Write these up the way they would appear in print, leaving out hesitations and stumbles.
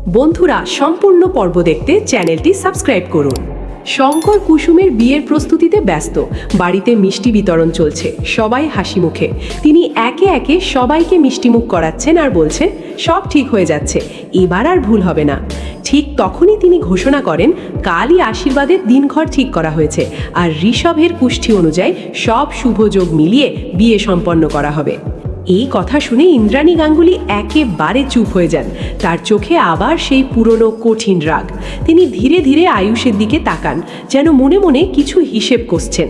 বন্ধুরা, সম্পূর্ণ পর্ব দেখতে চ্যানেলটি সাবস্ক্রাইব করুন। শঙ্কর কুসুমের বিয়ের প্রস্তুতিতে ব্যস্ত। বাড়িতে মিষ্টি বিতরণ চলছে, সবাই হাসি মুখে। তিনি একে একে সবাইকে মিষ্টিমুখ করাচ্ছেন আর বলছেন সব ঠিক হয়ে যাচ্ছে, এবার আর ভুল হবে না। ঠিক তখনই তিনি ঘোষণা করেন কালই আশীর্বাদের দিনক্ষণ ঠিক করা হয়েছে আর ঋষভের কুষ্ঠি অনুযায়ী সব শুভযোগ মিলিয়ে বিয়ে সম্পন্ন করা হবে। এই কথা শুনে ইন্দ্রাণী গাঙ্গুলি একেবারে চুপ হয়ে যান। তার চোখে আবার সেই পুরনো কঠিন রাগ। তিনি ধীরে ধীরে আয়ুষের দিকে তাকান, যেন মনে মনে কিছু হিসেব কষছেন।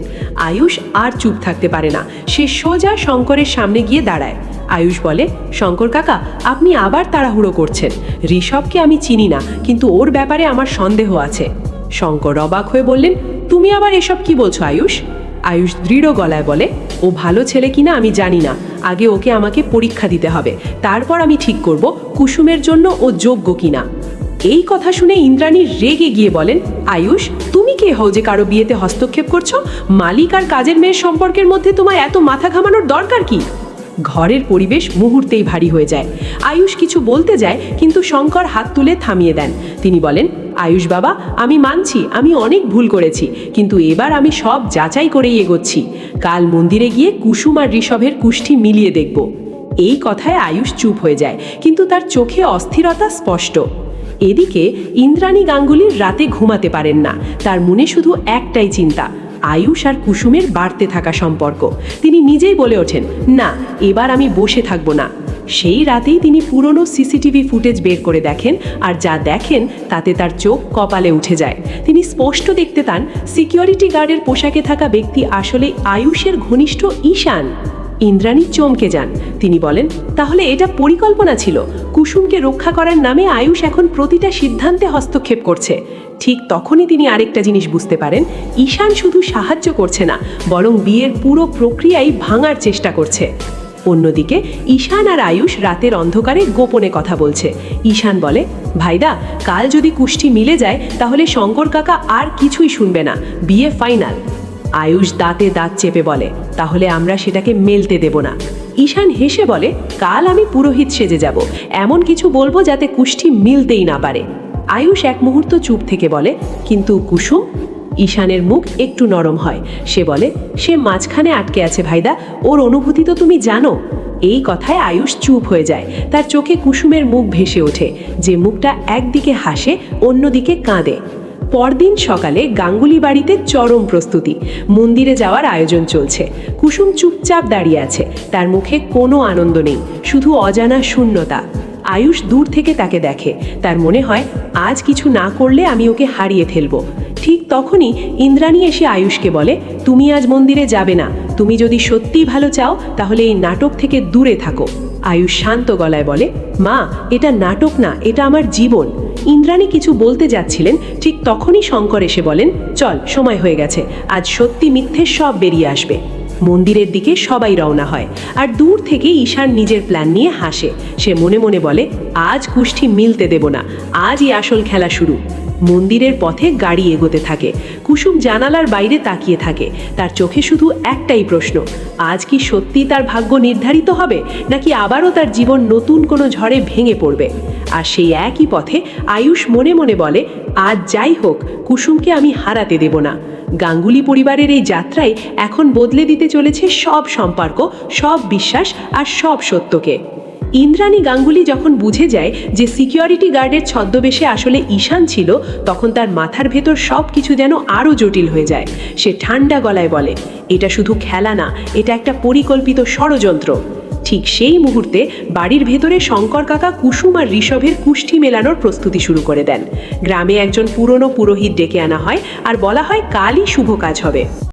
আয়ুষ আর চুপ থাকতে পারে না, সে সোজা শঙ্করের সামনে গিয়ে দাঁড়ায়। আয়ুষ বলে, শঙ্কর কাকা, আপনি আবার তাড়াহুড়ো করছেন। ঋষভকে আমি চিনি না, কিন্তু ওর ব্যাপারে আমার সন্দেহ আছে। শঙ্কর অবাক হয়ে বললেন, তুমি আবার এসব কি বলছো আয়ুষ? আয়ুষ দৃঢ় গলায় বলে, ও ভালো ছেলে কিনা আমি জানি না, আগে ওকে আমাকে পরীক্ষা দিতে হবে, তারপর আমি ঠিক করব কুসুমের জন্য ও যোগ্য কিনা। এই কথা শুনে ইন্দ্রাণী রেগে গিয়ে বলেন, আয়ুষ, তুমি কে হও যে কারো বিয়েতে হস্তক্ষেপ করছো? মালিক আর কাজের মেয়ের সম্পর্কের মধ্যে তোমার এত মাথা ঘামানোর দরকার কি? ঘরের পরিবেশ মুহূর্তেই ভারী হয়ে যায়। আয়ুষ কিছু বলতে যায়, কিন্তু শঙ্কর হাত তুলে থামিয়ে দেন। তিনি বলেন, আয়ুষ বাবা, আমি মানছি আমি অনেক ভুল করেছি, কিন্তু এবার আমি সব যাচাই করেই এগোচ্ছি। কাল মন্দিরে গিয়ে কুসুম আর ঋষভের কুষ্ঠি মিলিয়ে দেখব। এই কথায় আয়ুষ চুপ হয়ে যায়, কিন্তু তার চোখে অস্থিরতা স্পষ্ট। এদিকে ইন্দ্রাণী গাঙ্গুলির রাতে ঘুমাতে পারেন না। তার মনে শুধু একটাই চিন্তা, আয়ুষ আর কুসুমের বাড়তে থাকা সম্পর্ক। তিনি নিজেই বলে ওঠেন, না, এবার আমি বসে থাকবো না। সেই রাতেই তিনি পুরনো সিসিটিভি ফুটেজ বের করে দেখেন, আর যা দেখেন তাতে তার চোখ কপালে উঠে যায়। তিনি স্পষ্ট দেখতে পান সিকিউরিটি গার্ডের পোশাকে থাকা ব্যক্তি আসলে আয়ুষের ঘনিষ্ঠ ঈশান। ইন্দ্রাণী চমকে যান। তিনি বলেন, তাহলে এটা পরিকল্পনা ছিল? কুসুমকে রক্ষা করার নামে আয়ুষ এখন প্রতিটা সিদ্ধান্তে হস্তক্ষেপ করছে। ঠিক তখনই তিনি আরেকটা জিনিস বুঝতে পারেন, ঈশান শুধু সাহায্য করছে না, বরং বিয়ের পুরো প্রক্রিয়াই ভাঙার চেষ্টা করছে। অন্যদিকে ঈশান আর আয়ুষ রাতের অন্ধকারে গোপনে কথা বলছে। ঈশান বলে, ভাইদা, কাল যদি কুষ্ঠি মিলে যায় তাহলে শঙ্কর কাকা আর কিছুই শুনবে না, বিয়ে ফাইনাল। আয়ুষ দাঁতে দাঁত চেপে বলে, তাহলে আমরা সেটাকে মেলতে দেব না। ঈশান হেসে বলে, কাল আমি পুরোহিত সেজে যাব, এমন কিছু বলবো যাতে কুষ্ঠি মিলতেই না পারে। আয়ুষ এক মুহূর্ত চুপ থেকে বলে, কিন্তু কুসুম? ঈশানের মুখ একটু নরম হয়। সে বলে, সে মাঝখানে আটকে আছে ভাইদা, ওর অনুভূতি তো তুমি জানো। এই কথায় আয়ুষ চুপ হয়ে যায়। তার চোখে কুসুমের মুখ ভেসে ওঠে, যে মুখটা একদিকে হাসে অন্যদিকে কাঁদে। পরদিন সকালে গাঙ্গুলি বাড়িতে চরম প্রস্তুতি। মন্দিরে যাওয়ার আয়োজন চলছে। কুসুম চুপচাপ দাঁড়িয়ে আছে, তার মুখে কোনো আনন্দ নেই, শুধু অজানা শূন্যতা। আয়ুষ দূর থেকে তাকে দেখে, তার মনে হয় আজ কিছু না করলে আমি ওকে হারিয়ে ফেলবো। ঠিক তখনই ইন্দ্রাণী এসে আয়ুষকে বলে, তুমি আজ মন্দিরে যাবে না, তুমি যদি সত্যিই ভালো চাও তাহলে এই নাটক থেকে দূরে থাকো। আয়ুষ শান্ত গলায় বলে, মা, এটা নাটক না, এটা আমার জীবন। ইন্দ্রাণী কিছু বলতে যাচ্ছিলেন, ঠিক তখনই শঙ্কর এসে বলেন, চল, সময় হয়ে গেছে, আজ সত্যি মিথ্যে সব বেরিয়ে আসবে। মন্দিরের দিকে সবাই রওনা হয়, আর দূর থেকে ঈশান নিজের প্ল্যান নিয়ে হাসে। সে মনে মনে বলে, আজ কুষ্ঠি মিলতে দেব না, আজই আসল খেলা শুরু। মন্দিরের পথে গাড়ি এগোতে থাকে। কুসুম জানালার বাইরে তাকিয়ে থাকে। তার চোখে শুধু একটাই প্রশ্ন, আজ কি সত্যি তার ভাগ্য নির্ধারিত হবে, নাকি আবারও তার জীবন নতুন কোনো ঝড়ে ভেঙে পড়বে? আর সেই একই পথে আয়ুষ মনে মনে বলে, আজ যাই হোক, কুসুমকে আমি হারাতে দেব না। গাঙ্গুলি পরিবারের এই যাত্রায় এখন বদলে দিতে চলেছে সব সম্পর্ক, সব বিশ্বাস আর সব সত্যকে। ইন্দ্রাণী গাঙ্গুলি যখন বুঝে যায় যে সিকিউরিটি গার্ডের ছদ্মবেশে আসলে ঈশান ছিল, তখন তার মাথার ভেতর সব কিছু যেন আরও জটিল হয়ে যায়। সে ঠান্ডা গলায় বলে, এটা শুধু খেলা না, এটা একটা পরিকল্পিত ষড়যন্ত্র। ঠিক সেই মুহূর্তে বাড়ির ভেতরে শঙ্কর কাকা কুসুম আর ঋষভের কুষ্ঠি মেলানোর প্রস্তুতি শুরু করে দেন। গ্রামে একজন পুরনো পুরোহিত ডেকে আনা হয় আর বলা হয় কালই শুভ কাজ হবে।